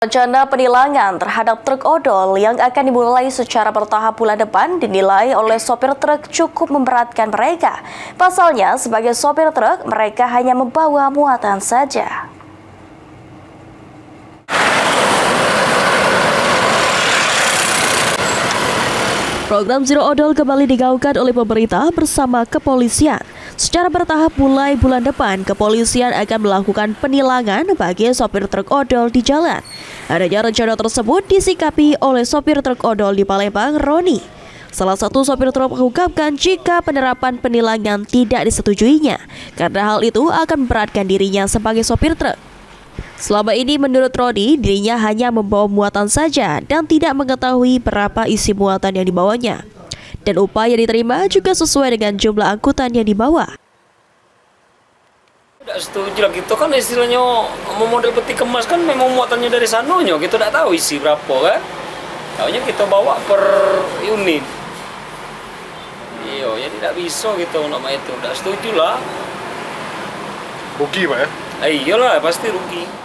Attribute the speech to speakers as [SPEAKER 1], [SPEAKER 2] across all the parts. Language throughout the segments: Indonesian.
[SPEAKER 1] Rencana penilangan terhadap truk odol yang akan dimulai secara bertahap bulan depan dinilai oleh sopir truk cukup memberatkan mereka. Pasalnya, sebagai sopir truk, mereka hanya membawa muatan saja. Program Zero Odol kembali digaungkan oleh pemerintah bersama kepolisian. Secara bertahap mulai bulan depan, kepolisian akan melakukan penilangan bagi sopir truk odol di jalan. Adanya rencana tersebut disikapi oleh sopir truk odol di Palembang, Roni. Salah satu sopir truk mengungkapkan jika penerapan penilangan tidak disetujuinya, karena hal itu akan memberatkan dirinya sebagai sopir truk. Selama ini menurut Roni, dirinya hanya membawa muatan saja dan tidak mengetahui berapa isi muatan yang dibawanya. Dan upah yang diterima juga sesuai dengan jumlah angkutan yang dibawa.
[SPEAKER 2] Tidak setuju lah, gitu kan istilahnya mau model peti kemas kan memang muatannya dari sanonya, kita tidak tahu isi berapa kan. Tahunya kita bawa per unit. Iya, ya tidak bisa gitu nama itu, tidak setuju lah.
[SPEAKER 3] Rugi Pak ya?
[SPEAKER 2] Iyalah, pasti rugi.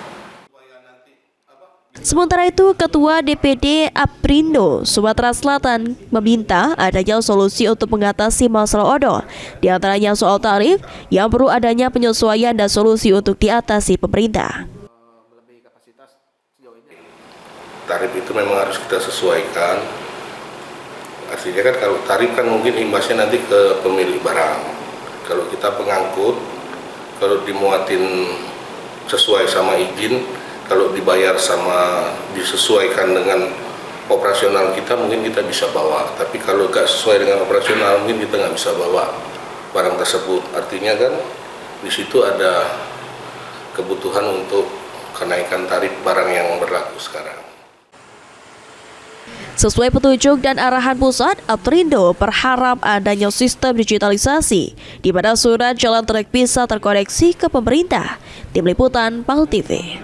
[SPEAKER 1] Sementara itu, Ketua DPD Aprindo Sumatera Selatan meminta adanya solusi untuk mengatasi masalah odol, di antaranya soal tarif yang perlu adanya penyesuaian dan solusi untuk diatasi pemerintah.
[SPEAKER 4] Tarif itu memang harus kita sesuaikan. Artinya kan kalau tarif kan mungkin imbasnya nanti ke pemilik barang. Kalau kita pengangkut, kalau dimuatin sesuai sama izin, kalau dibayar sama disesuaikan dengan operasional kita, mungkin kita bisa bawa. Tapi kalau nggak sesuai dengan operasional, mungkin kita nggak bisa bawa barang tersebut. Artinya kan di situ ada kebutuhan untuk kenaikan tarif barang yang berlaku sekarang.
[SPEAKER 1] Sesuai petunjuk dan arahan pusat, Aprindo berharap adanya sistem digitalisasi di mana surat jalan truk bisa terkoneksi ke pemerintah. Tim Liputan, PAL TV.